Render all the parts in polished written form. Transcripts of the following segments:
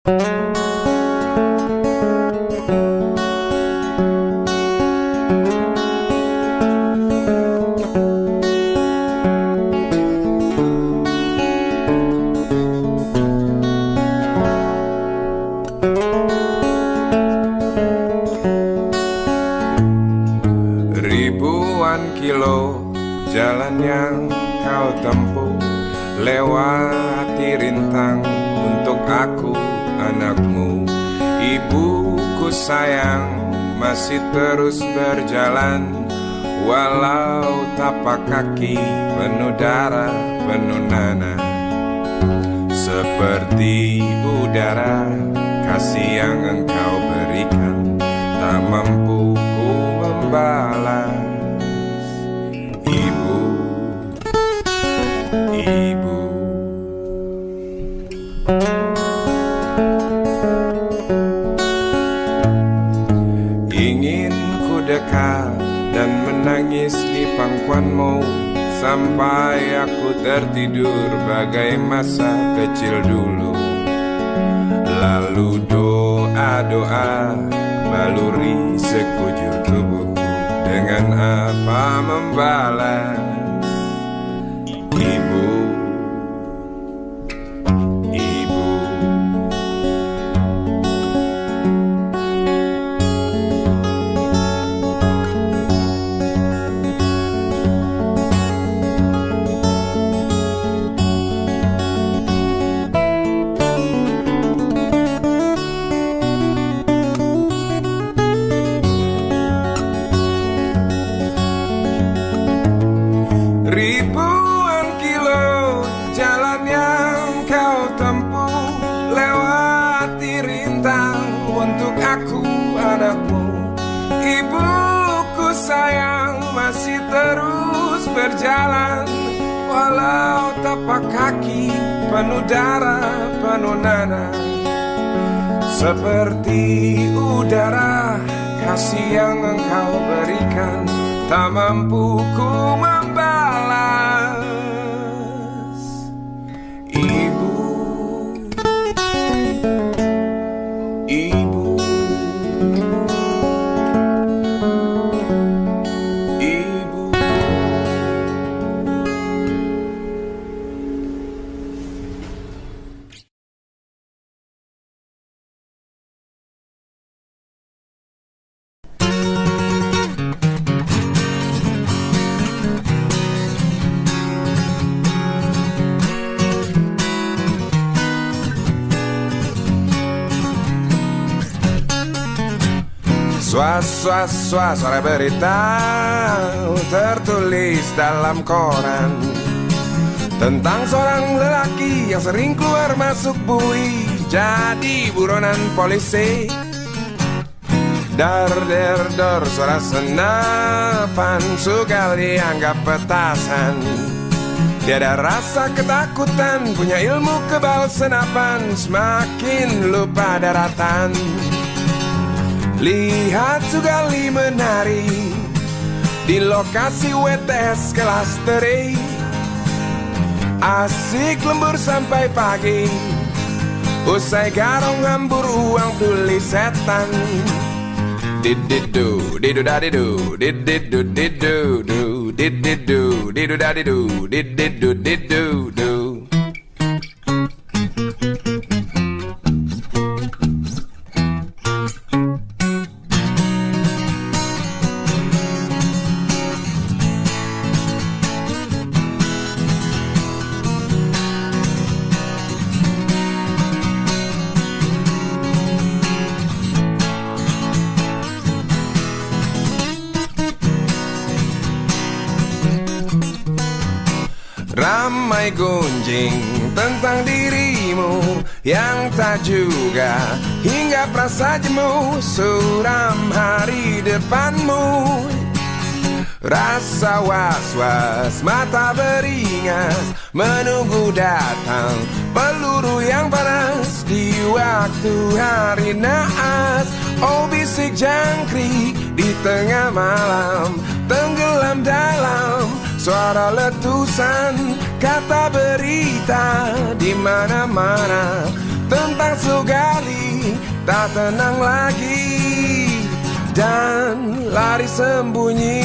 Ribuan kilo jalan yang kau tempuh, lewati rintang untuk aku anakmu. Ibuku sayang masih terus berjalan, walau tapak kaki penuh darah, penuh nanah. Seperti udara kasih yang engkau berikan, tak mampu ku membalas. Ibu, ibu. Ingin ku dekat dan menangis di pangkuanmu, sampai aku tertidur bagai masa kecil dulu. Lalu doa-doa baluri sekujur tubuhku, dengan apa membalas. Ibu, ibu. Ribuan kilo jalan yang kau tempuh, lewati rintang untuk aku anakmu. Ibuku sayang masih terus berjalan, walau tapak kaki penuh darah, penuh nanah. Seperti udara kasih yang engkau berikan, tak mampu ku membalas. Ibu, ibu, ibu. Suara berita tertulis dalam koran tentang seorang lelaki yang sering keluar masuk bui jadi buronan polisi. Dar der dor, suara senapan sugal dianggap petasan. Tiada rasa ketakutan, punya ilmu kebal senapan, semakin lupa daratan. Lihat Sugali menari di lokasi WTS kelas teri, asik lembur sampai pagi, usai garong ngambur uang tuli setan. Dididu, didu dadidu, dididu didu du, dididu, didu dadidu, dididu didu du. Ramai gunjing tentang dirimu yang tak juga hingga perasa jemu, suram hari depanmu. Rasa was-was, mata beringas, menunggu datang peluru yang panas di waktu hari naas. Oh bisik jangkrik di tengah malam, tenggelam dalam suara letusan kata berita di mana-mana. tentang Sugali tak tenang lagi dan lari sembunyi.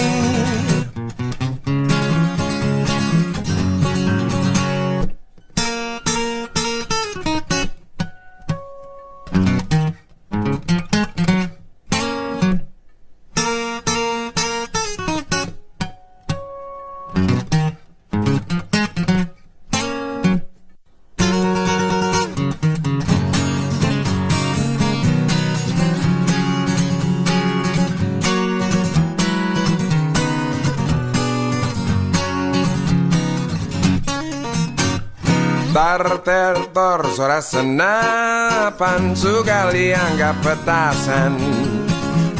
Tar-ter-tor suara senapan, Sugali anggap petasan.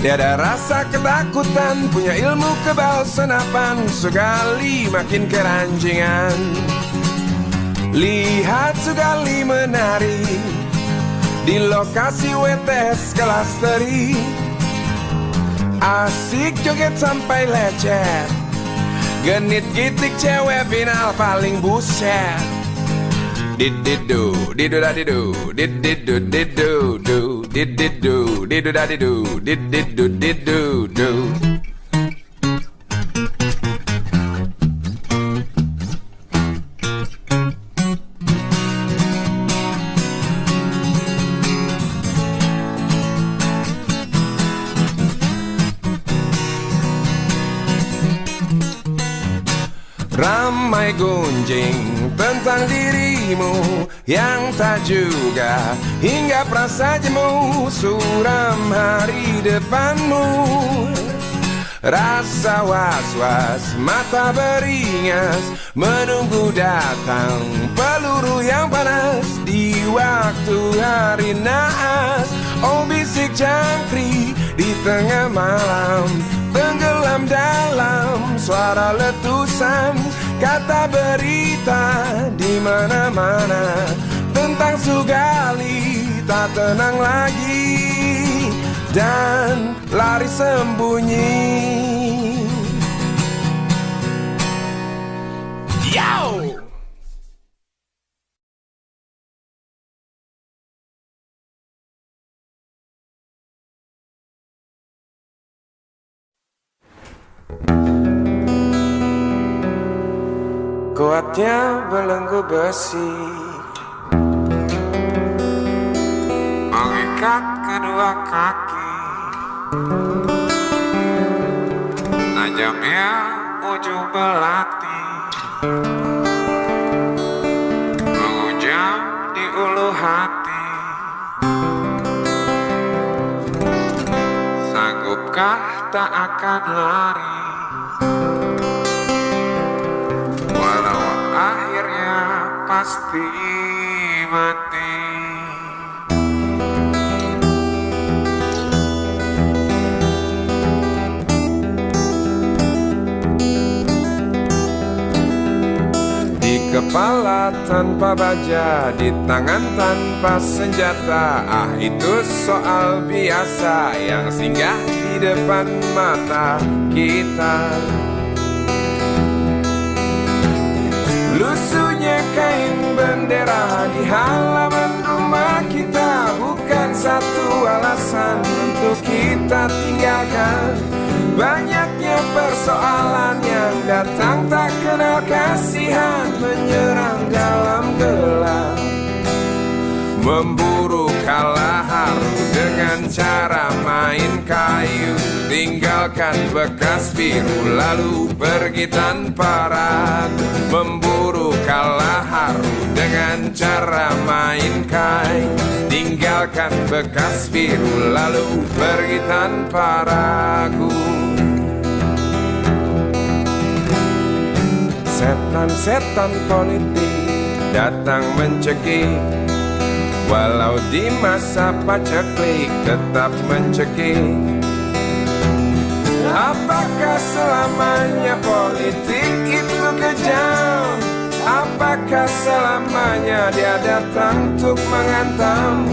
Tiada rasa ketakutan, punya ilmu kebal senapan, Sugali makin keranjingan. Lihat Sugali menari di lokasi WTS kelas teri, asik joget sampai lecet, genit gitik cewek final paling buset. Did-did-do, did-do-da-did-do, did-did-do-did-do-do, did-did-do, did-do-da-did-do, did-did-do-did-do-do. Ramai gunjing tentang dirimu yang tak juga, hingga perasa jemu suram hari depanmu. Rasa was-was, mata beringas, menunggu datang peluru yang panas di waktu hari naas. Oh bisik jangkrik di tengah malam, tenggelam dalam suara letusan, kata berita di mana-mana tentang Sugali tak tenang lagi dan lari sembunyi. Yo! Kuatnya belenggu besi mengikat kedua kaki, tajamnya ujung belati menghujam di ulu hati. Sanggupkah tak akan lari, akhirnya pasti mati. Di kepala tanpa baja, di tangan tanpa senjata, ah itu soal biasa yang singgah di depan mata kita. Lusuhnya kain bendera di halaman rumah kita bukan satu alasan untuk kita tinggalkan. Banyaknya persoalan yang datang tak kenal kasihan, menyerang dalam gelap, memburu kalah haru dengan cara main kayu. Tinggalkan bekas biru lalu pergi tanpa ragu, memburu kalah haru dengan cara main kayu. Tinggalkan bekas biru lalu pergi tanpa ragu. Setan-setan politik datang mencekik, walau di masa paceklik tetap mencekik. Apakah selamanya politik itu kejam? Apakah selamanya dia datang untuk menghantam?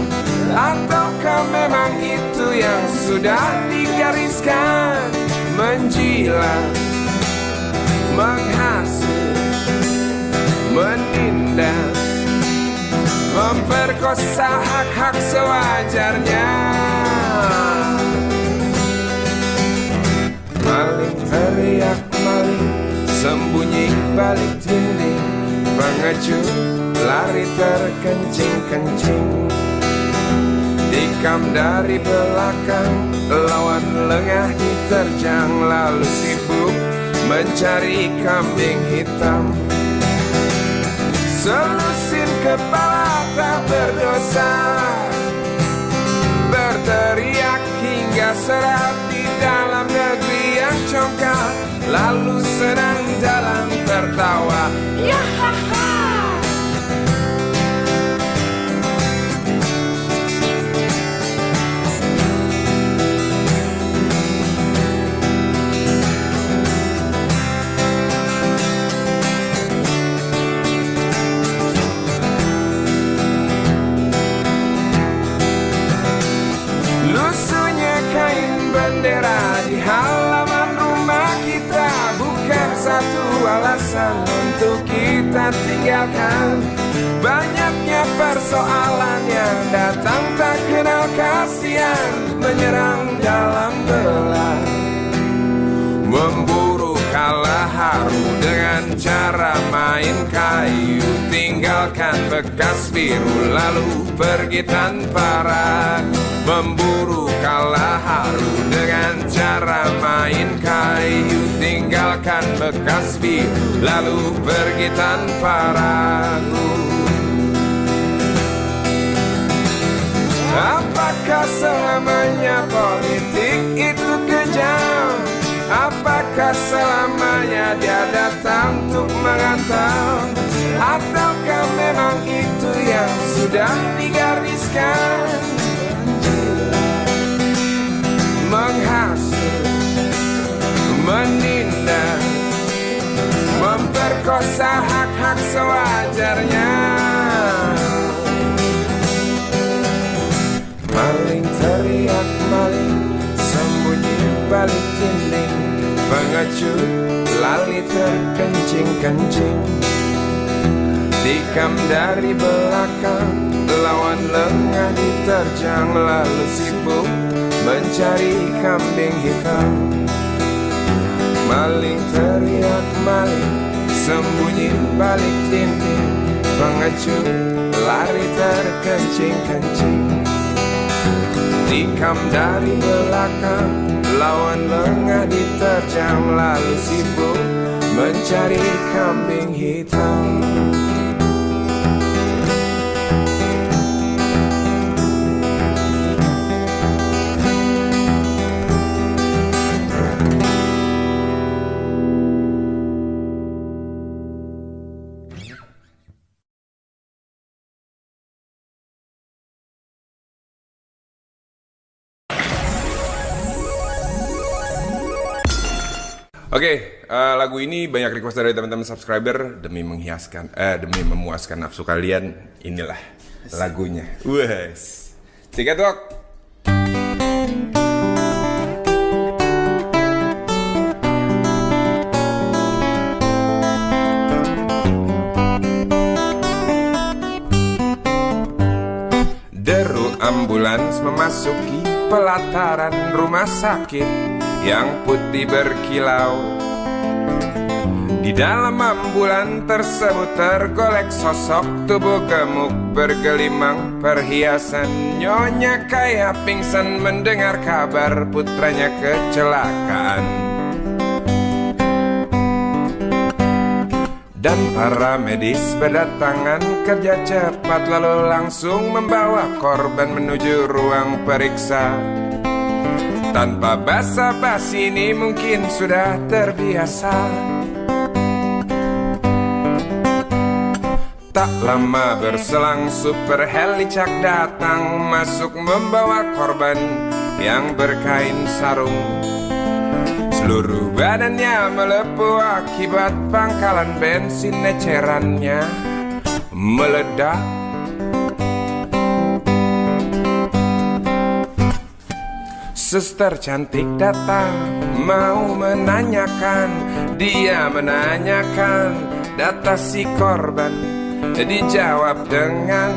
Ataukah memang itu yang sudah digariskan? Menjilat, menghasut, menindas, memperkosa hak-hak sewajarnya. Maling teriak maling, sembunyi balik dinding, pengecut lari terkencing-kencing. Tikam dari belakang, lawan lengah diterjang, lalu sibuk mencari kambing hitam. Selusin kepala tak berdosa, berteriak hingga serat di dalam negeri yang congkak, lalu senang dalam tertawa. Yahaha. Lusuhnya kain bendera di halaman rumah kita bukan satu alasan untuk kita tinggalkan. Banyaknya persoalan yang datang tak kenal kasihan, menyerang dalam gelap, memburu kalah haru dengan cara main kayu. Tinggalkan bekas biru lalu pergi tanpa ragu, memburu kalah haru dengan cara main kayu. Tinggalkan bekas biru lalu pergi tanpa ragu. Apakah selamanya politik itu kejam? Apakah selamanya dia datang untuk merantau? Ataukah memang itu yang sudah digariskan? Menghasut, menindas, memperkosa hak-hak sewajarnya. Maling teriak maling, sembunyi balik dinding, pengecut lali terkencing-kencing. Tikam dari belakang, lawan lengah diterjang, lalu sibuk mencari kambing hitam. Maling teriak maling, sembunyi balik dinding, pengecut lari terkencing-kencing. Tikam dari belakang, lawan lengah diterjang, lalu sibuk mencari kambing hitam. Oke, lagu ini banyak request dari teman-teman subscriber. Demi memuaskan nafsu kalian, inilah lagunya. Wes, Tiket Walk. Deru ambulans memasuki pelataran rumah sakit yang putih berkilau. Di dalam ambulan tersebut tergolek sosok tubuh gemuk bergelimang perhiasan. Nyonya kaya pingsan mendengar kabar putranya kecelakaan. Dan para medis berdatangan kerja cepat, lalu langsung membawa korban menuju ruang periksa. Tanpa basa-basi ini mungkin sudah terbiasa. Tak lama berselang super helicak datang, masuk membawa korban yang berkain sarung. Seluruh badannya melepuh akibat pangkalan bensin ecerannya meledak. Suster cantik datang mau menanyakan, dia menanyakan data si korban. Dijawab dengan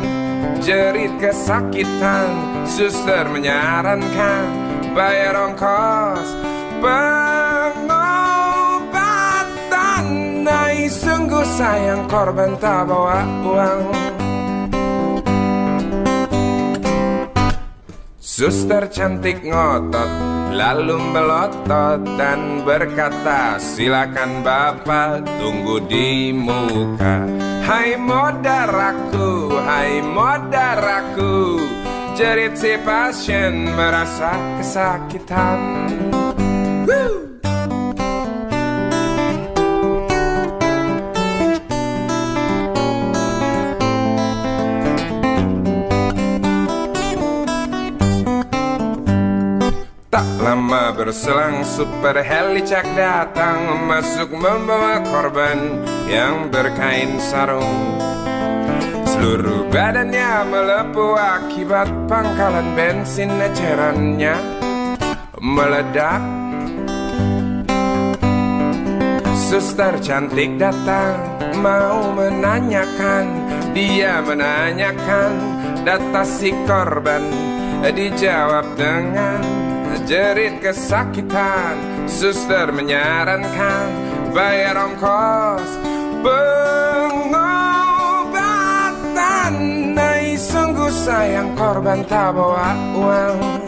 jerit kesakitan. Suster menyarankan bayar ongkos pengobatan. Nai sungguh sayang korban tak bawa uang. Suster cantik ngotot, lalu melotot dan berkata, silakan bapak tunggu di muka. Hai modaraku, hai modaraku, jerit si pasien merasa kesakitan. Tak lama berselang super helicak datang, masuk membawa korban yang berkain sarung. Seluruh badannya melepuh akibat pangkalan bensin ecerannya meledak. Suster cantik datang mau menanyakan, dia menanyakan data si korban. Dijawab dengan jerit kesakitan. Suster menyarankan bayar ongkos pengobatan. Nai sungguh sayang korban tak bawa uang.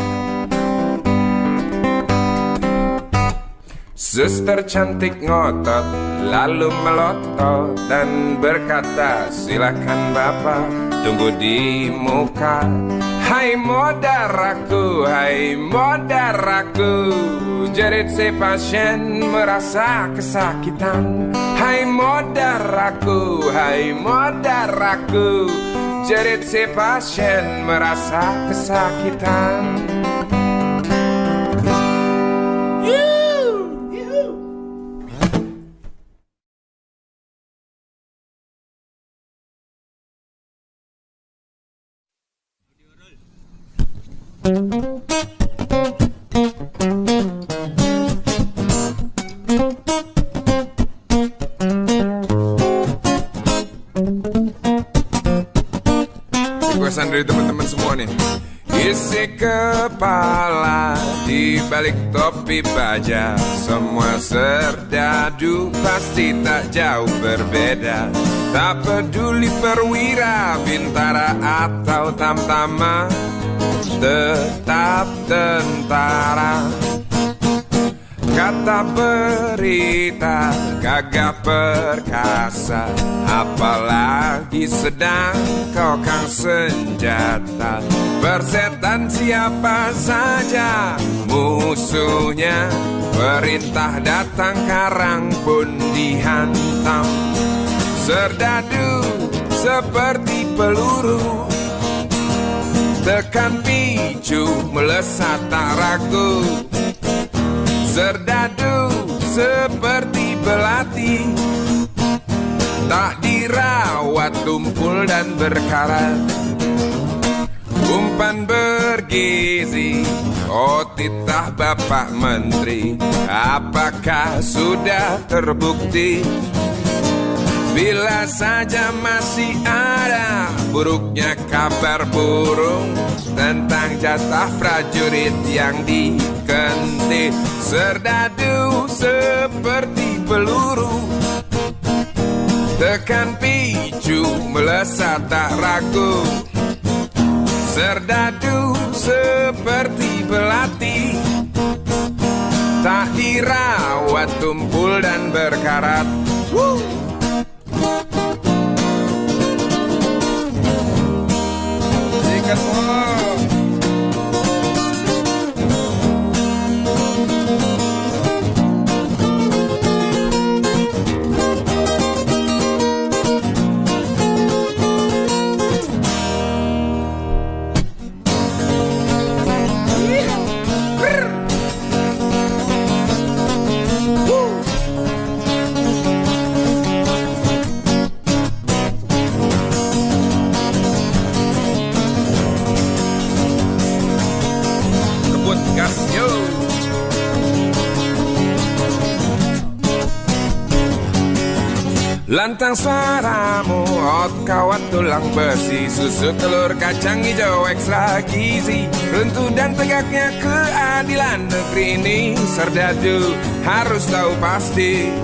Suster cantik ngotot, lalu melotot dan berkata, silakan bapak tunggu di muka. Hai modaraku, hai modaraku, jerit si pasien merasa kesakitan. Hai modaraku, hai modaraku, jerit si pasien merasa kesakitan. Requestan dari teman-teman semua nih. Isi kepala di balik topi baja, semua serdadu pasti tak jauh berbeda. Tak peduli perwira, bintara atau tamtama, tetap tentara. Kata berita gagah perkasa, apalagi sedang kokang senjata. Persetan siapa saja musuhnya, perintah datang karang pun dihantam. Serdadu seperti peluru, tekan picu melesat tak ragu. Serdadu seperti belati, tak dirawat tumpul dan berkarat. Umpan bergizi, oh titah Bapak Menteri, apakah sudah terbukti? Bila saja masih ada buruknya kabar burung tentang jatah prajurit yang dikentit. Serdadu seperti peluru, tekan picu melesat tak ragu. Serdadu seperti belati, tak dirawat tumpul dan berkarat. Sikat Lantang suaramu, ot kawat tulang besi, susu telur kacang hijau ekstra gizi. Runtuh dan tegaknya keadilan negeri ini, serdadu harus tahu pasti.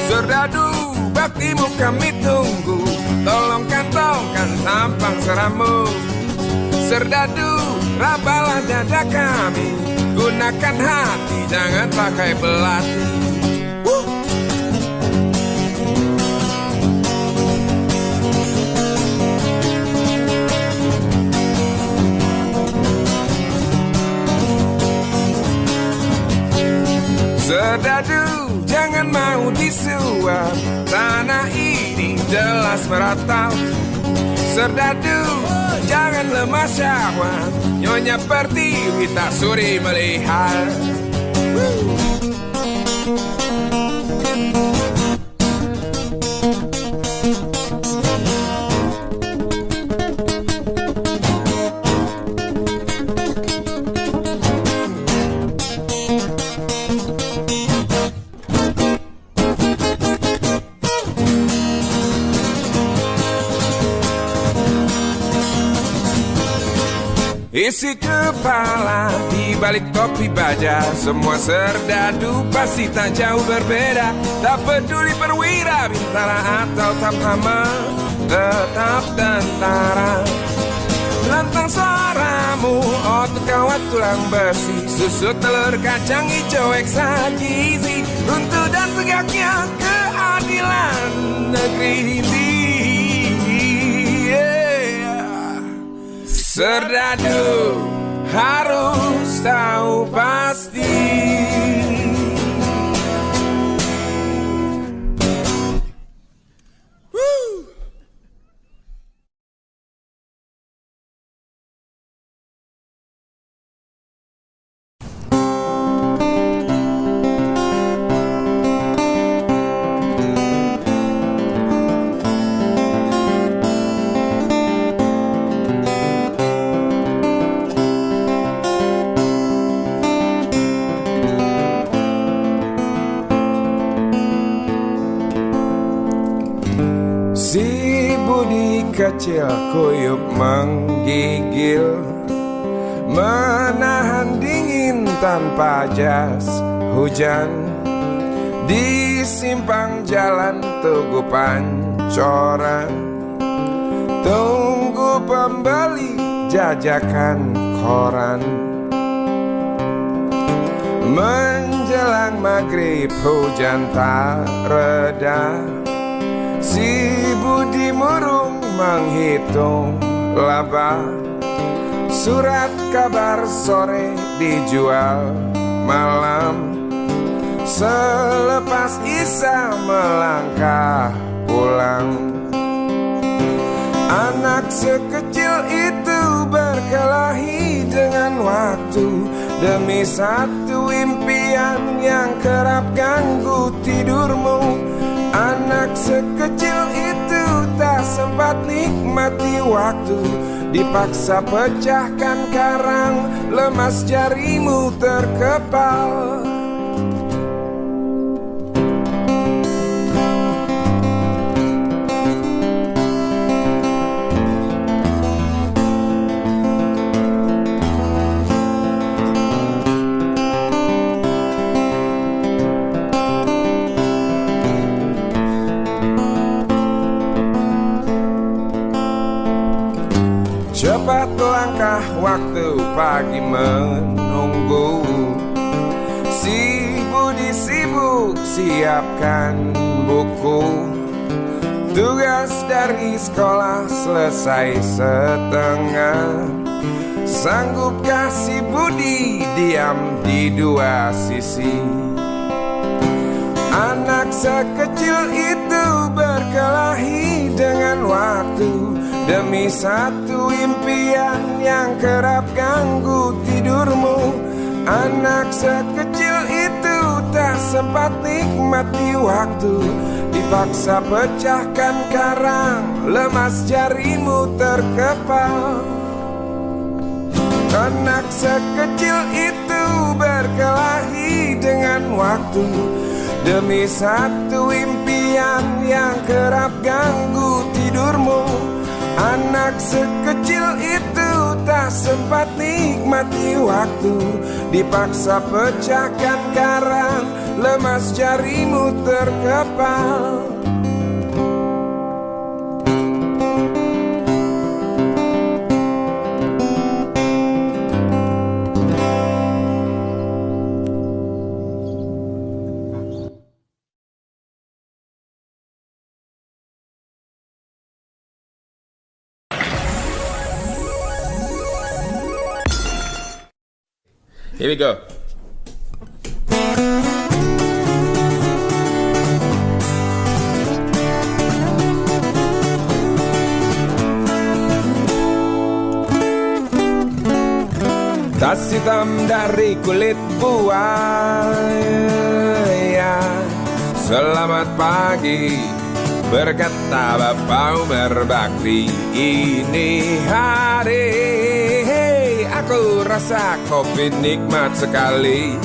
Serdadu baktimu kami tunggu, tolong kantongkan tampang seramu. Serdadu rabalah dada kami, gunakan hati jangan pakai belati. Serdadu jangan mau disuap, tanah ini jelas merata. Serdadu jangan lemah syahwat, Nyonya Pertiwi tak suri melihat. Isi kepala di balik topi baja, semua serdadu pasti tak jauh berbeda. Tak peduli perwira, bintara atau tamhama, tetap tentara. Lantang suaramu, otot kawat tulang besi, susu telur kacang hijau ekstra gizi. Runtuh dan tegaknya keadilan negeri ini. Serdadu harus tahu pasti. Si budi kecil kuyup menggigil, menahan dingin tanpa jas hujan. Di simpang jalan Tugu Pancoran, tunggu pembeli jajakan koran. Menjelang maghrib hujan tak reda, si budi murung menghitung laba. Surat kabar sore dijual malam, selepas Isa melangkah pulang. Anak sekecil itu berkelahi dengan waktu, demi satu impian yang kerap ganggu tidurmu. Anak sekecil itu tak sempat nikmati waktu, dipaksa pecahkan karang, lemas jarimu terkepal. Cepat langkah waktu pagi menunggu, si budi sibuk siapkan buku. Tugas dari sekolah selesai setengah, sanggupkah si budi diam di dua sisi? Anak sekecil itu berkelahi dengan waktu, demi satu impian yang kerap ganggu tidurmu. Anak sekecil itu tak sempat nikmati waktu, dipaksa pecahkan karang, lemas jarimu terkepal. Anak sekecil itu berkelahi dengan waktu, demi satu impian yang kerap ganggu tidurmu. Anak sekecil itu tak sempat nikmati waktu, dipaksa pecahkan karang, lemas jarimu terkepal. Here we go. Tas hitam dari kulit buaya. Selamat pagi, berkata Bapak Umar Bakri. Ini hari, aku rasa kopi nikmat sekali.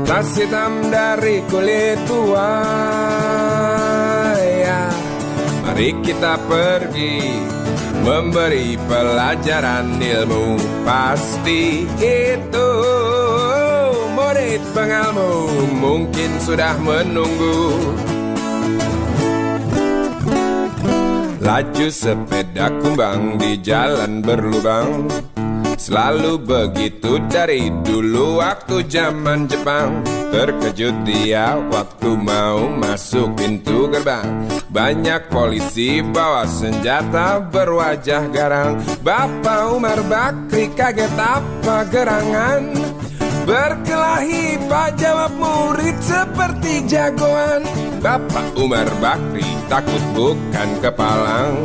Tas hitam dari kulit buaya. Mari kita pergi memberi pelajaran ilmu. Pasti itu murid pengalmu mungkin sudah menunggu. Laju sepeda kumbang di jalan berlubang, selalu begitu dari dulu waktu zaman Jepang. Terkejut dia waktu mau masuk pintu gerbang. Banyak polisi bawa senjata berwajah garang. Bapak Umar Bakri kaget apa gerangan. Berkelahi Pak jawab murid seperti jagoan. Bapak Umar Bakri takut bukan kepalang.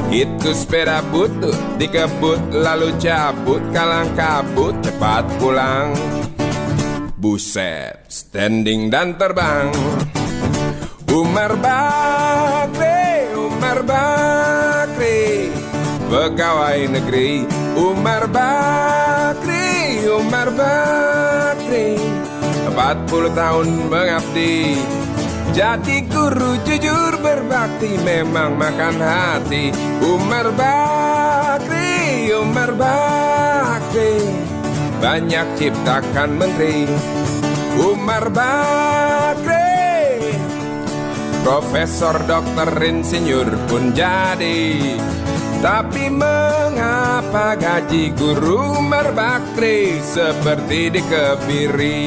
Itu sepeda butut dikebut lalu cabut, kalang kabut cepat pulang. Buset, standing dan terbang. Umar Bakri, Umar Bakri, pegawai negeri. Umar Bakri, Umar Bakri, 40 tahun mengabdi. Jadi guru jujur berbakti memang makan hati. Umar Bakri, Umar Bakri, banyak ciptakan menteri. Umar Bakri, profesor, dokter, insinyur pun jadi. Tapi mengapa gaji guru Umar Bakri seperti dikebiri?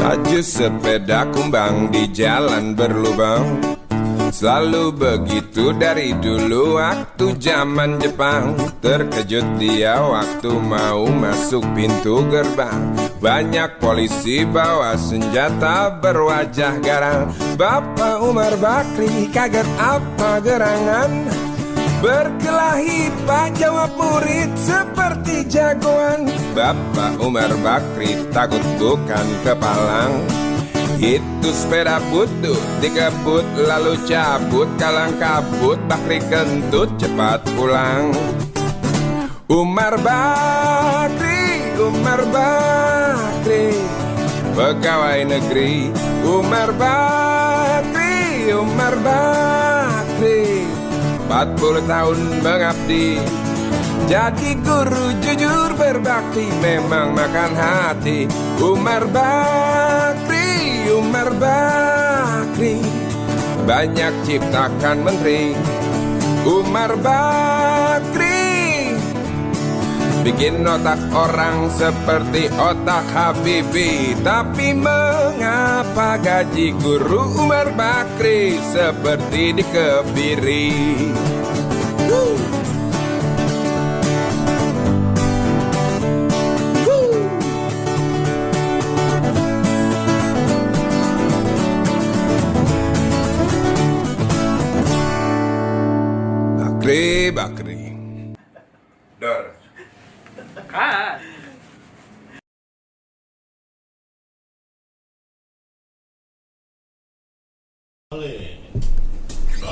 Laju sepeda kumbang di jalan berlubang, selalu begitu dari dulu waktu zaman Jepang. Terkejut dia waktu mau masuk pintu gerbang. Banyak polisi bawa senjata berwajah garang. Bapak Umar Bakri kaget apa gerangan. Berkelahi Pak jawab murid seperti jagoan. Bapak Umar Bakri takut bukan kepalang. Itu sepeda butut dikebut lalu cabut, kalang kabut Bakri kentut cepat pulang. Umar Bakri, Umar Bakri, pegawai negeri. Umar Bakri, Umar Bakri, 40 tahun mengabdi. Jadi guru jujur berbakti memang makan hati. Umar Bakri, Umar Bakri, banyak ciptakan menteri. Umar Bakri, bikin otak orang seperti otak Habibie. Tapi mengapa gaji guru Umar Bakri seperti dikebiri? Bakri, Bakri. Dor.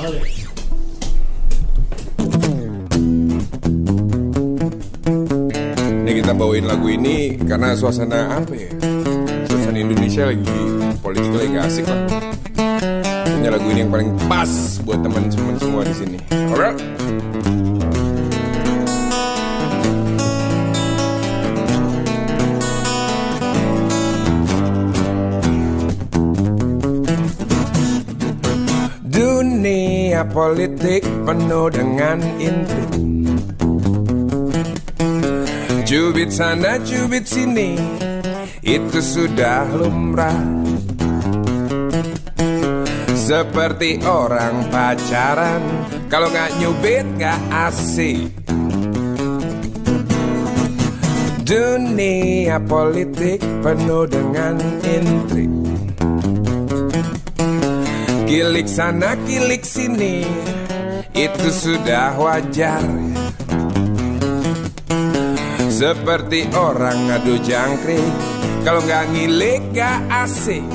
Ini kita bawain lagu ini karena suasana apa ya? Suasana Indonesia lagi politik lagi gak asik lah. Ini lagu ini yang paling pas buat teman-teman semua di sini. Alright. Dunia politik penuh dengan intrik, cubit sana cubit sini, itu sudah lumrah. Seperti orang pacaran, kalau gak nyubit gak asik. Dunia politik penuh dengan intrik, kilik sana kilik sini, itu sudah wajar. Seperti orang ngadu jangkrik, kalau nggak ngilik gak asik.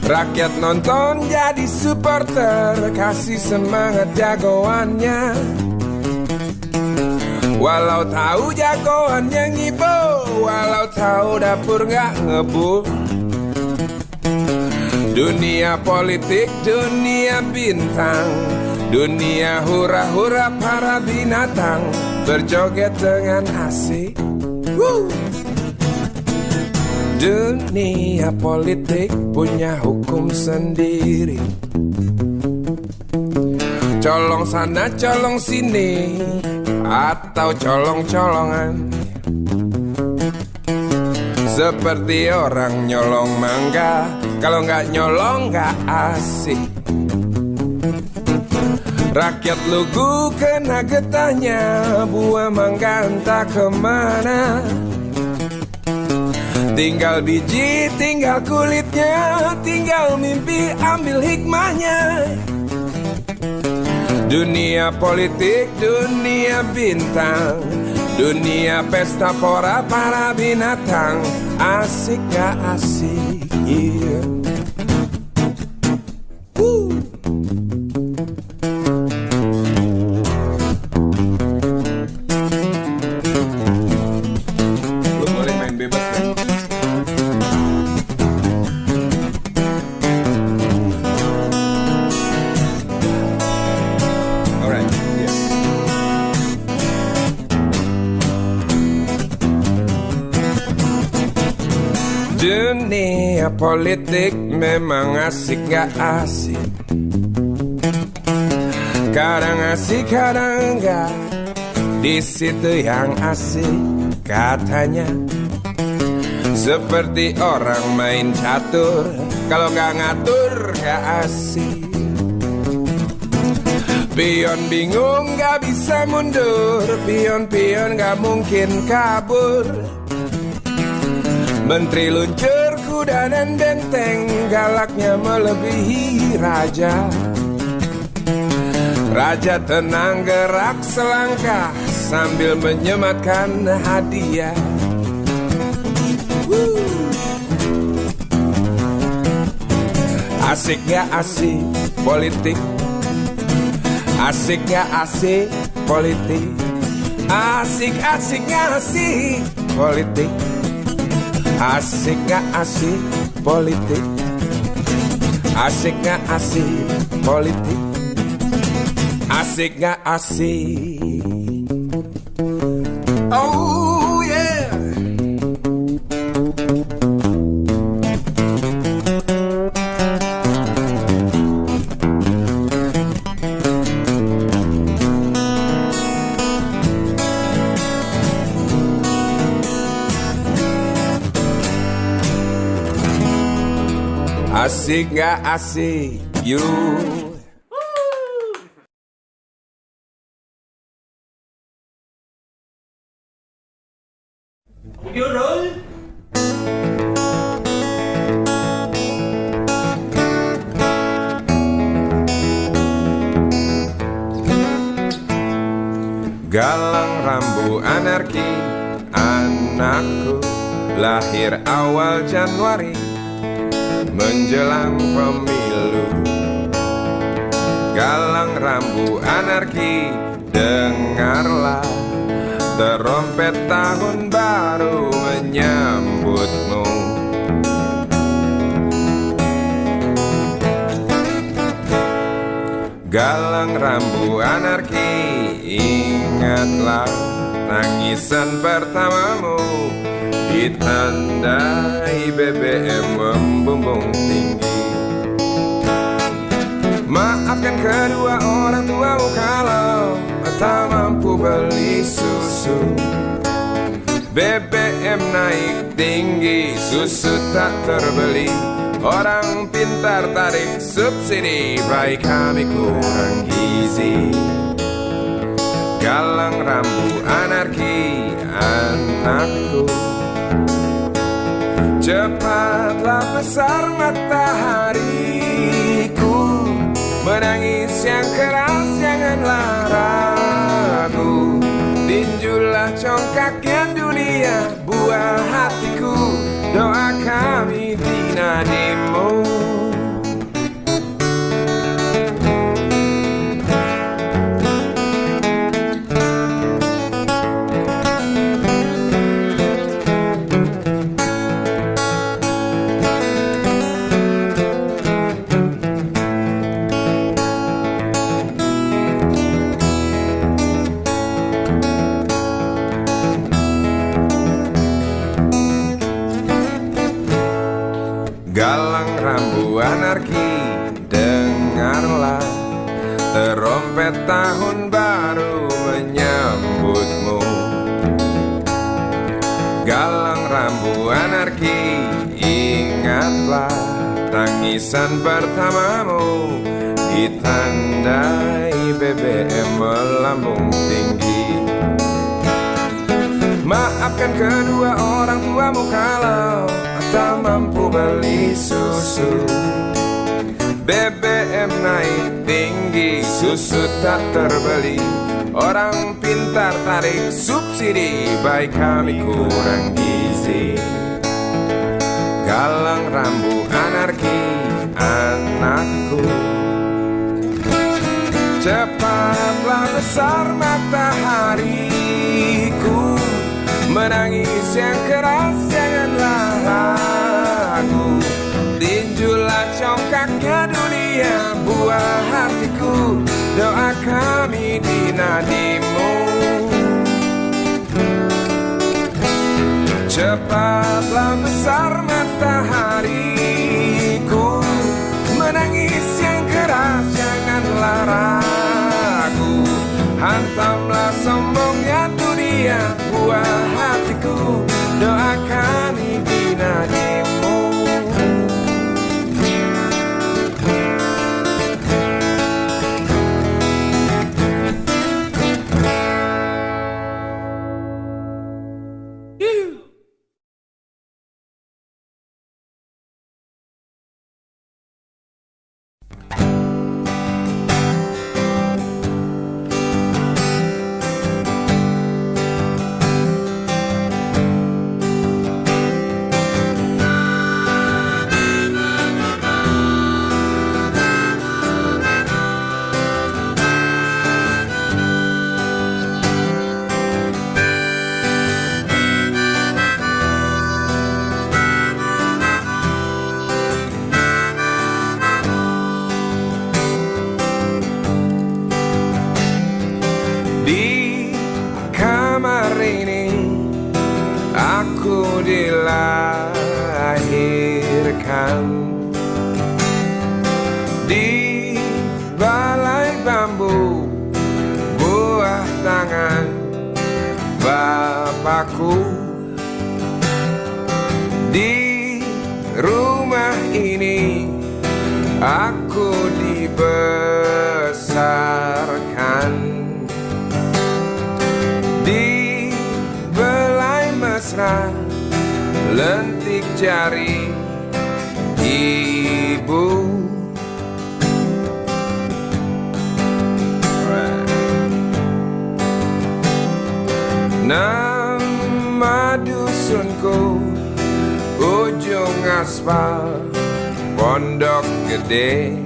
Rakyat nonton jadi supporter, kasih semangat jagoannya. Walau tahu jagoannya ngibo, walau tahu dapur nggak ngebul. Dunia politik, dunia bintang, dunia hura-hura para binatang, berjoget dengan asik. Dunia politik punya hukum sendiri, colong sana colong sini, atau colong-colongan. Seperti orang nyolong mangga, kalau nggak nyolong nggak asik. Rakyat lugu kena getahnya, buah mangga entah kemana. Tinggal biji, tinggal kulitnya, tinggal mimpi ambil hikmahnya. Dunia politik, dunia bintang, dunia pesta pora para binatang, asik gak asik, yeah. Lu boleh main bebas kan? Alright, yes. Dunia politik memang asik gak asik, kadang asik kadang enggak. Di situ yang asik katanya, seperti orang main catur, kalau gak ngatur gak asik. Pion bingung gak bisa mundur, pion-pion gak mungkin kabur. Menteri luncur kuda dan benteng, galaknya melebihi raja. Raja tenang gerak selangkah sambil menyematkan hadiah. Asik gak asik politik, asik gak asik politik, asik-asik gak asik politik, asik gak asik politik, asik gak asik politik, asik gak asik. Oh yeah. Asik gak asik, you. Video roll. Galang rambu anarki, anakku lahir awal Januari menjelang pemilu. galang rambu anarki, dengarlah terompet tahun baru menyambutmu. Galang rambu anarki, ingatlah tangisan pertamamu, ditandai BBM membumbung tinggi. Maafkan kedua orang tuamu kalau tak mampu beli susu. BBM naik tinggi, susu tak terbeli. Orang pintar tarik subsidi, baik kami kurang gizi. Galang rambu anarki, anakku, cepatlah besar matahariku. Menangis yang keras janganlah ragu, tinjulah congkaknya dunia, buah hatiku, doa kami di nadimu. Galang rambu anarki, dengarlah terompet tahun baru menyambutmu. Galang rambu anarki, ingatlah tangisan pertamamu, ditandai BBM melambung tinggi. Maafkan kedua orang tuamu kalau tak mampu beli susu. BBM naik tinggi, susu tak terbeli. Orang pintar tarik subsidi, baik kami kurang gizi. Galang rambu anarki, anakku, cepatlah besar matahariku. Menangis yang keras janganlah ragu, tinjulah congkaknya dunia, buah hatiku, doa kami di nadimu. Cepatlah besar matahariku, menangis yang keras janganlah ragu, hantamlah sombongnya dunia, buah hatiku, doa kami di nadimu. Aku dilahirkan di balai bambu, buah tangan Bapakku. Di rumah ini aku dibesarkan, di belai mesra lentik jari ibu. Nama dusunku ujung aspal Pondok Gede.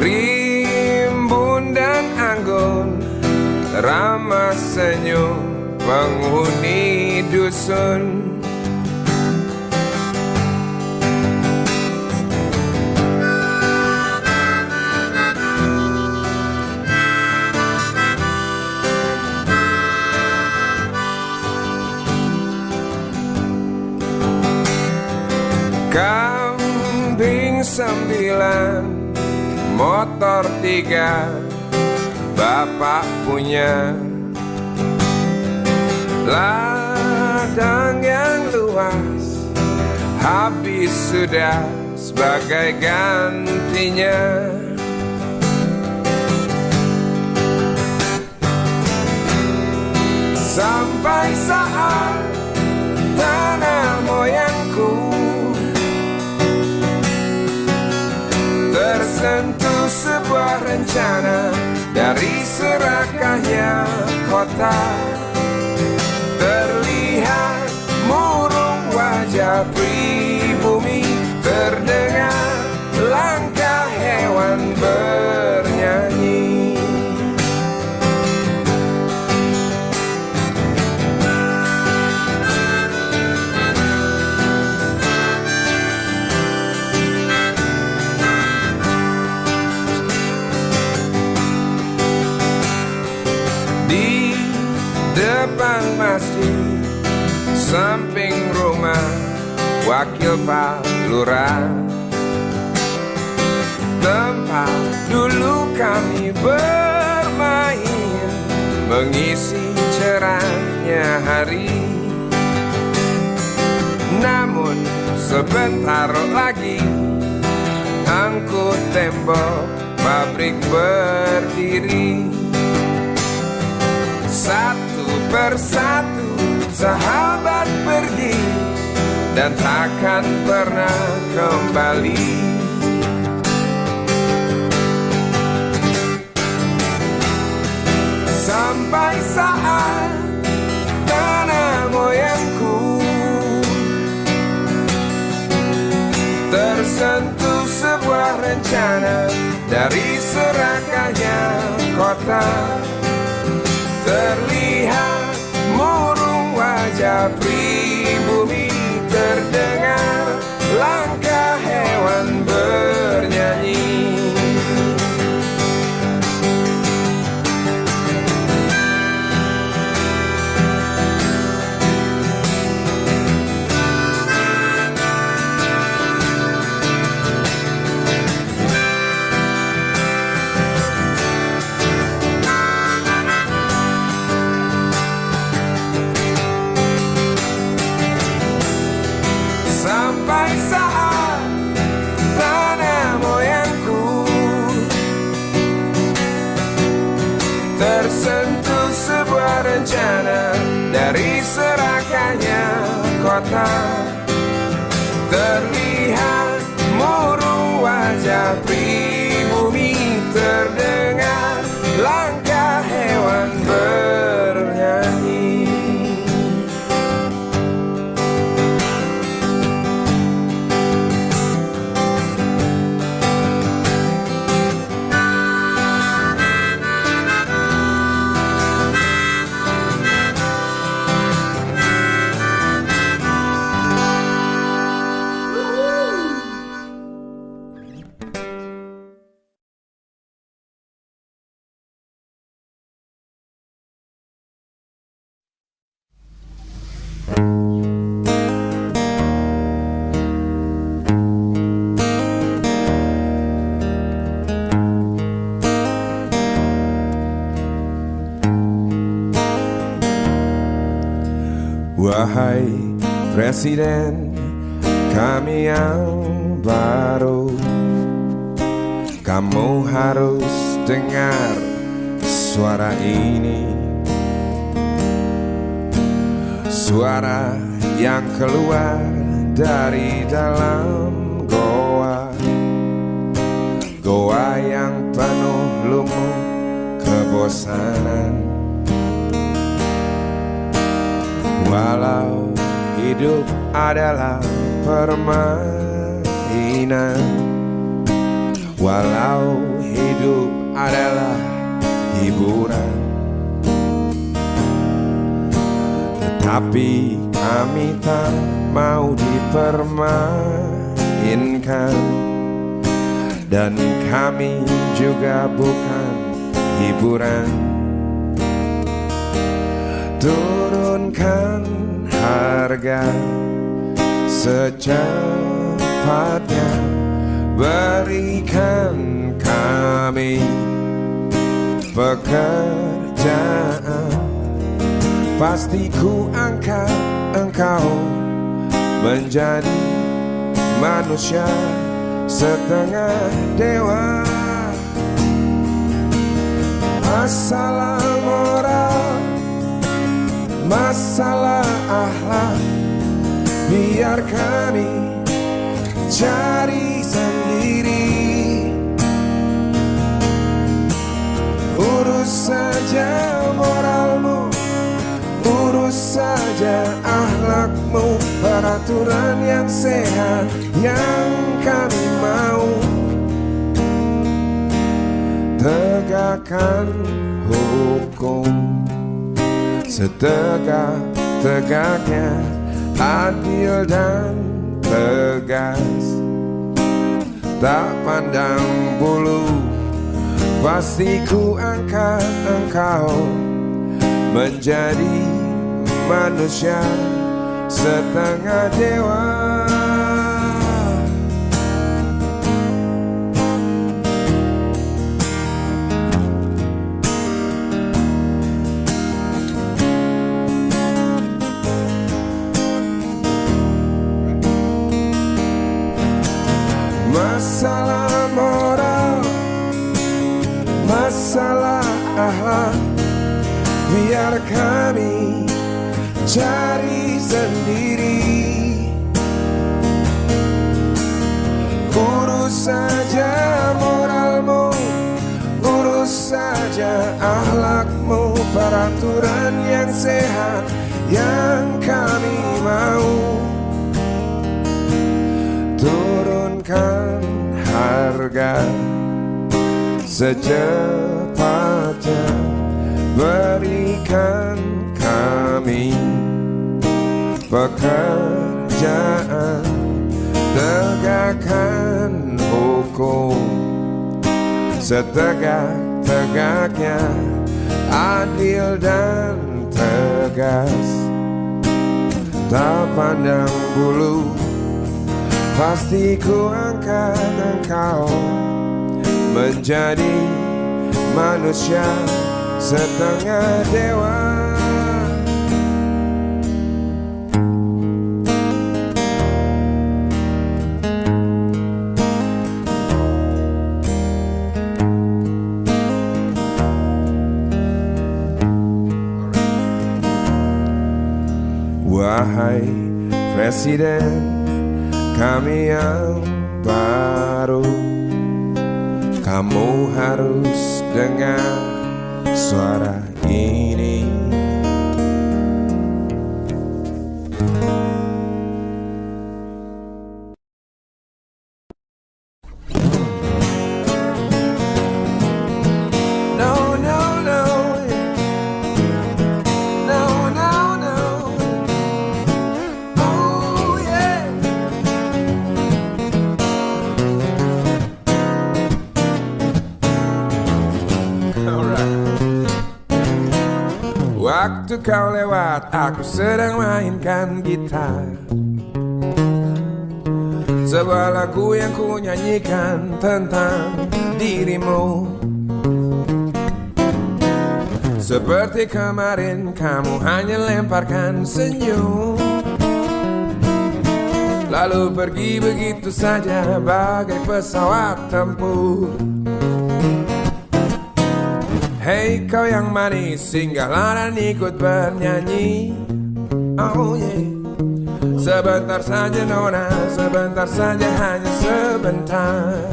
Rimbun dan anggun, ramah senyum penghuni dusun. Kambing 9, motor 3, bapak punya. Ladang yang luas, habis sudah sebagai gantinya. Sampai saat tanah moyangku tersentuh sebuah rencana dari serakahnya kota. Terlihat murung wajah pribumi, terdengar langkah hewan bernyanyi. Di depan masjid, samping rumah wakil Pak Lurah, tempat dulu kami bermain, mengisi cerahnya hari. Namun sebentar lagi angkut tembok pabrik berdiri. Satu persatu sahabat pergi dan takkan pernah kembali. Sampai saat tanah moyangku tersentuh sebuah rencana dari serakahnya kota. Terlihat murung wajah pribumi, terdengar langkah hewan bernyanyi. Sampai saat tanah moyangku tersentuh sebuah rencana dari serakahnya kota. Terlihat murung wajah pribumi, terdengar langkah hewan bernyanyi. Wahai Presiden kami yang baru, kamu harus dengar suara ini. Suara yang keluar dari dalam goa, goa yang penuh lumut kebosanan. Walau hidup adalah permainan, Walau hidup adalah hiburan, tetapi kami tak mau dipermainkan. Dan kami juga bukan hiburan. Turunkan harga secepatnya, berikan kami pekerjaan. Pasti ku angkat engkau menjadi manusia setengah dewa. Masalah moral, masalah akhlak, biar kami cari sendiri. Urus saja moralmu, urus saja akhlakmu, peraturan yang sehat yang kami mau. Tegakkan hukum setegak-tegaknya, adil dan tegas, tak pandang bulu. Pasti ku angkat engkau menjadi manusia setengah dewa. Masalah moral, masalah akhlak, biar kami cari sendiri. Urus saja moralmu, urus saja akhlakmu, peraturan yang sehat yang kami mau. Turunkan harga secepatnya, berikan kami pekerjaan. Tegakkan hukum setegak-tegaknya, adil dan tegas, tak pandang bulu. Pasti ku angkat engkau menjadi manusia setengah dewa. Wahai Presiden kami yang baru, kamu harus dengar suara ini. No, no, no. No, no, no. Oh, yeah. Waktu kau lewat, aku sedang mainkan gitar. Sebuah lagu yang ku nyanyikan tentang dirimu. Seperti kemarin kamu hanya lemparkan senyum, lalu pergi begitu saja bagai pesawat tempur. Hei kau yang manis, singgahlah dan ikut bernyanyi. Oh yeah. Sebentar saja nona, sebentar saja, hanya sebentar.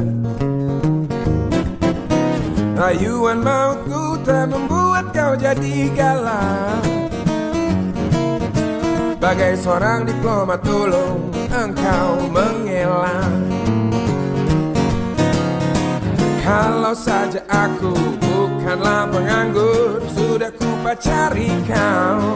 Rayuan mautku tak membuat kau jadi galak. Bagai seorang diplomat tulung engkau mengelak. Kalau saja aku bukanlah penganggur, sudah ku pacari kau.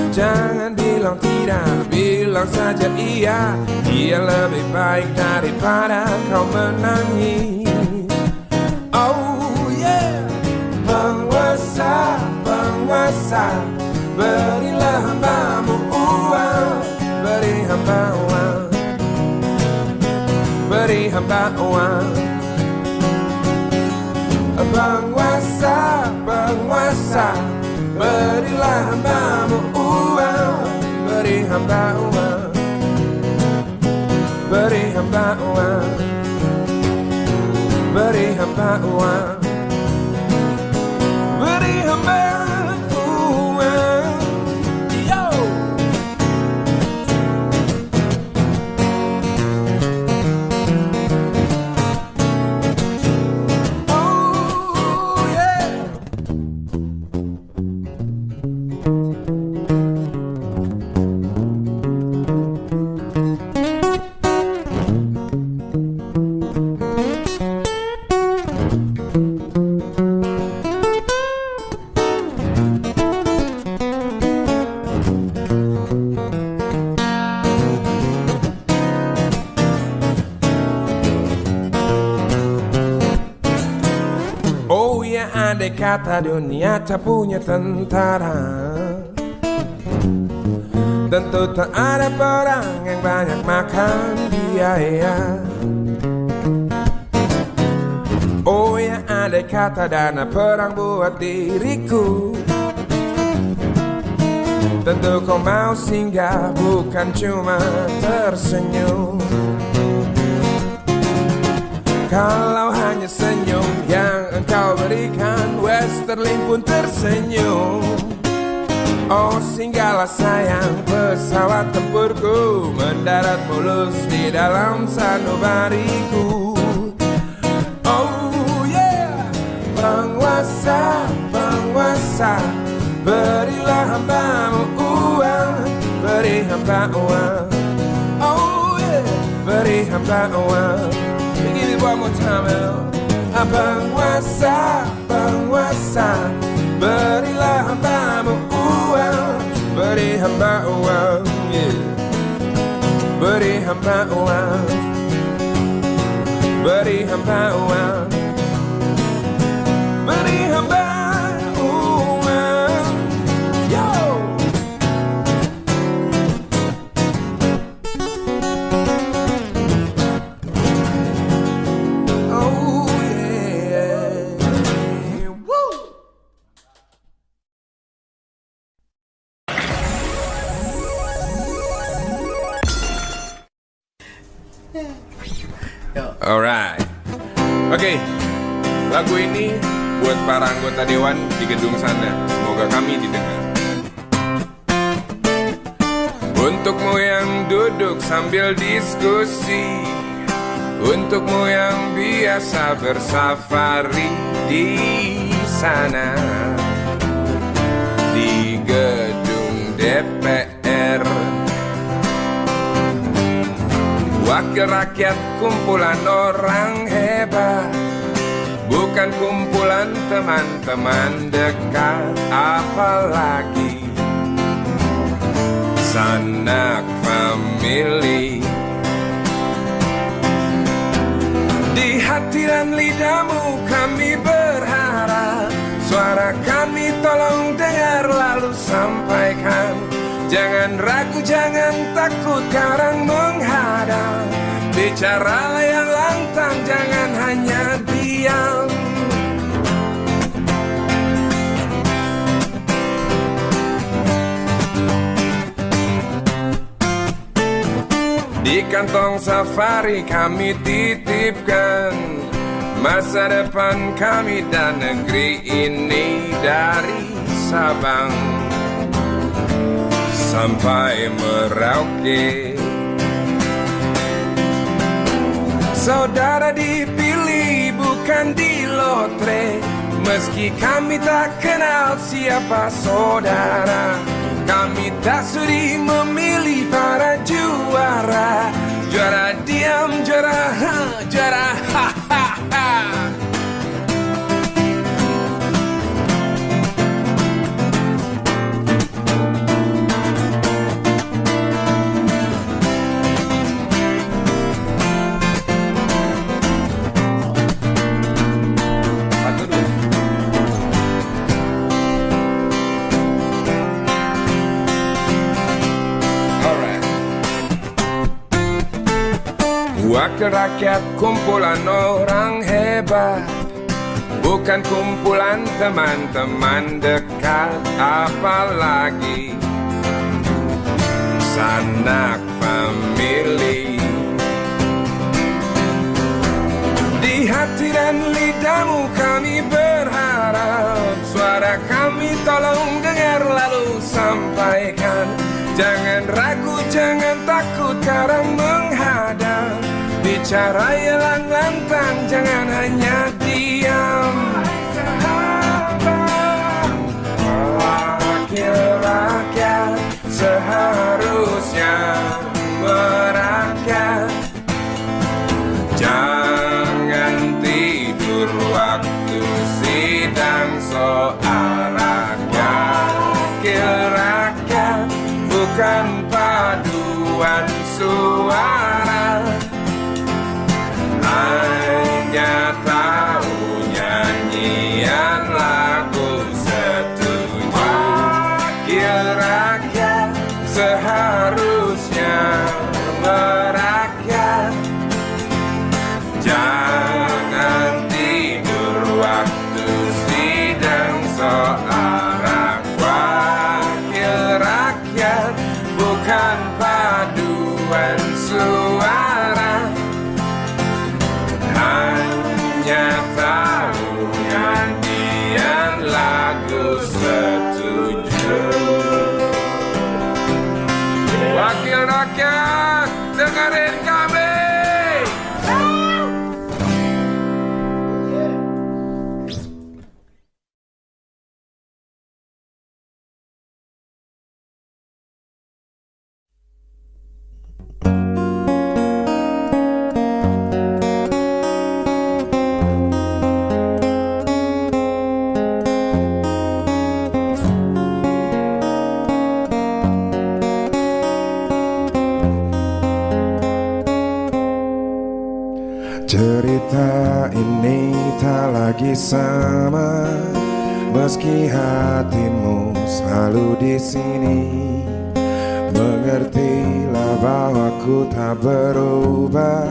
Jangan bilang tidak, bilang saja iya. Dia lebih baik daripada kau menangis. Oh yeah. Penguasa, penguasa, berilah hambamu uang. Beri hamba uang, beri hamba uang. Penguasa, penguasa, berilah hambamu uang. Beri hamba uang, beri hamba uang, beri hamba uang, beri hamba uang. Yo. Oh ya, andai kata dunia tak punya tentara, tentu tak ada perang yang banyak makan biaya. Oh ya, andai kata dana perang buat diriku, tentu kau mau singgah, bukan cuma tersenyum. Kalau hanya senyum yang engkau berikan, Westerling pun tersenyum. Oh singgahlah sayang, pesawat tempurku mendarat mulus di dalam sanubariku. Oh yeah. Penguasa, penguasa, berilah hambamu uang. Beri hamba uang. Oh yeah. Beri hamba uang. Give it one more time, penguasa, penguasa, berilah hambamu uang. Beri hamba uang, yeah. Beri hamba uang, beri hamba uang, beri hamba uang, yo. Alright, oke. Lagu ini buat para anggota dewan di gedung sana. Semoga kami didengar. Untukmu yang duduk sambil diskusi, untukmu yang biasa bersafari di sana, di gedung DPR. Wakil rakyat kumpulan orang hebat, bukan kumpulan teman-teman dekat, apalagi sanak famili. Di hati dan lidahmu kami berharap, suara kami tolong dengar lalu sampaikan. Jangan ragu, jangan takut, karang menghadap. Bicaralah yang lantang, jangan hanya diam. Di kantong safari kami titipkan masa depan kami dan negeri ini, dari Sabang sampai Merauke. Saudara dipilih bukan di lotre, meski kami tak kenal siapa saudara. Kami tak sudi memilih para juara. Juara diam, juara ha, juara ha ha ha. Wakil rakyat kumpulan orang hebat, bukan kumpulan teman-teman dekat, apalagi sanak famili. Di hati dan lidahmu kami berharap, suara kami tolong dengar lalu sampaikan. Jangan ragu, jangan takut karang menghadap, bicara yang lantang, jangan hanya diam. Wakil rakyat seharusnya merakyat, jangan tidur waktu sidang soal rakyat. Wakil rakyat bukan paduan suara, hanya tahu nyanyian lagu setuju. Wakil rakyat seharusnya merakyat, jangan tidur waktu sidang soal rakyat. Wakil rakyat bukan paduan suara, hanya tahu nyanyian lagu setuju. Wakil rakyat, dengerin kami. Cerita ini tak lagi sama, meski hatimu selalu di sini. Mengertilah bahwa ku tak berubah,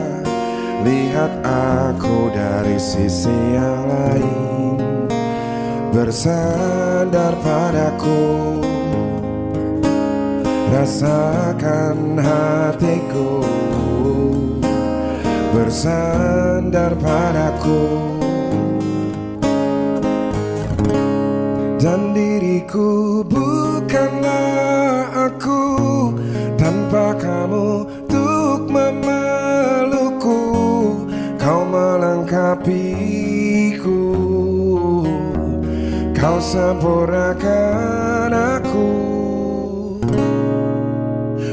lihat aku dari sisi yang lain. Bersandar padaku, rasakan hatiku. Bersandar padaku, dan diriku bukanlah aku tanpa kamu untuk memelukku. Kau melengkapiku, kau sempurnakan aku.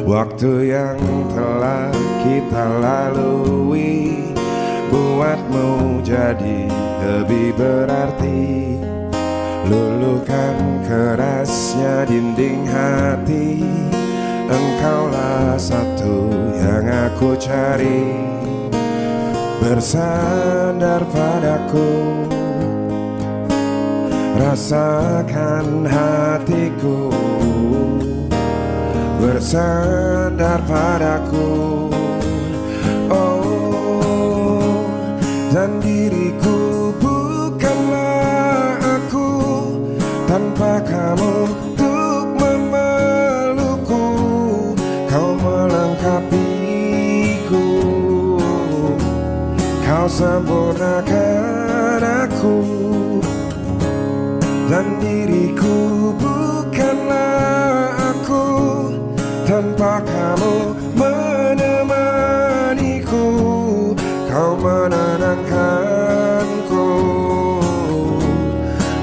Waktu yang telah kita lalui buatmu jadi lebih berarti. Luluhkan kerasnya dinding hati, engkaulah satu yang aku cari. Bersandar padaku, rasakan hatiku. Bersandar padaku, oh, dan diriku bukanlah aku tanpa kamu untuk memelukku. Kau melengkapiku, kau sempurnakan aku, dan diriku bukanlah aku tanpa kamu menemaniku. Kau menenangkanku,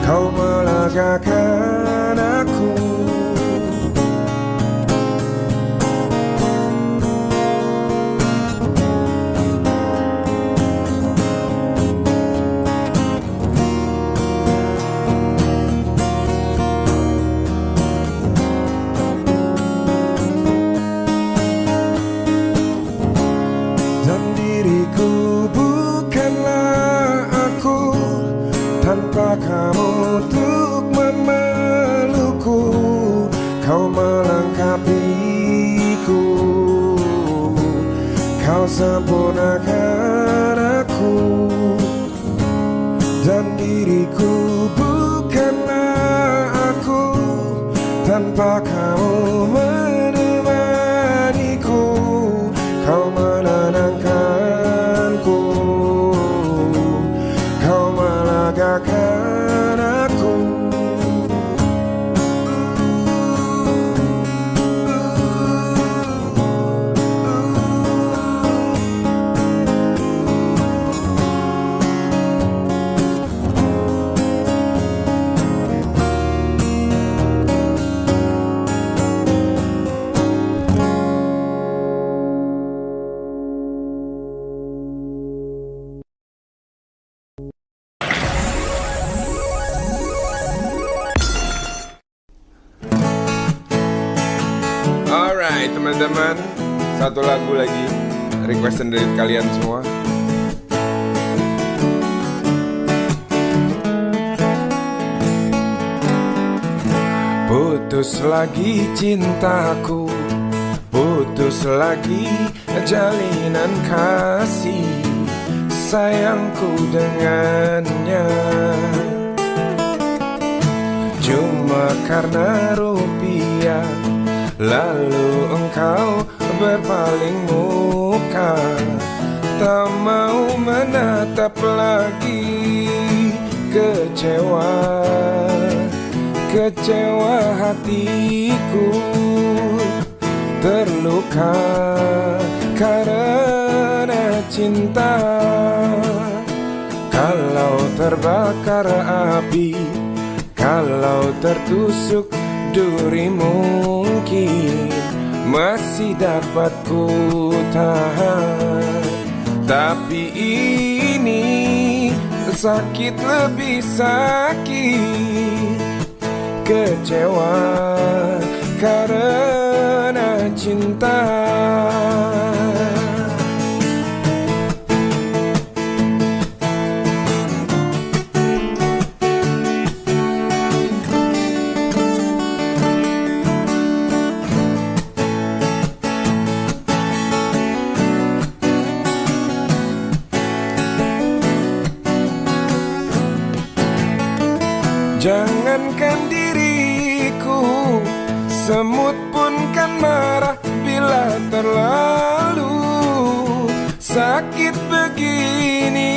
kau melegakan aku. Dan diriku Kau sempurnakan aku, dan diriku bukanlah aku tanpa kau menemaniku. Kau menenangkanku, kau melagakan aku. Alright teman-teman, satu lagu lagi requestan dari kalian semua. Putus lagi cintaku, putus lagi jalinan kasih sayangku dengannya. Cuma karena rupiah, lalu engkau berpaling muka, tak mau menatap lagi. Kecewa, kecewa hatiku, terluka karena cinta. Kalau terbakar api, kalau tertusuk duri, mungkin masih dapat ku tahan. Tapi ini sakit lebih sakit. Kecewa karena cinta. Jangankan diriku, semut pun kan marah bila terlalu sakit begini.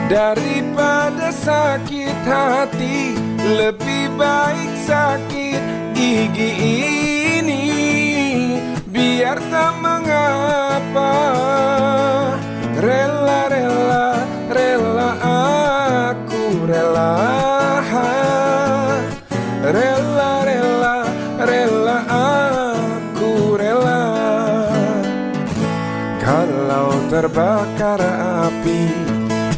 Daripada sakit hati, lebih baik sakit gigi ini. Biar tak mengapa, rela, rela, rela, aku rela. Rela, rela, rela, aku rela. Kalau terbakar api,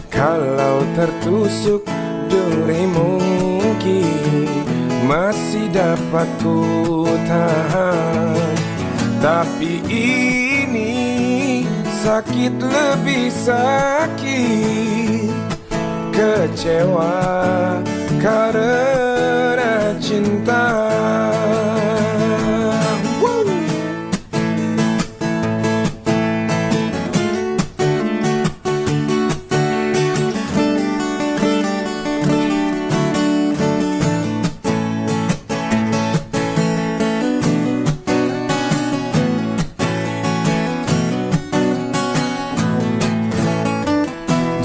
kalau tertusuk duri, mungkin masih dapat ku tahan. Tapi ini sakit lebih sakit. Kecewa karena cinta.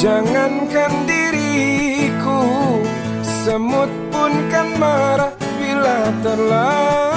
Jangankan diriku, semut pun kan marah bila terlalu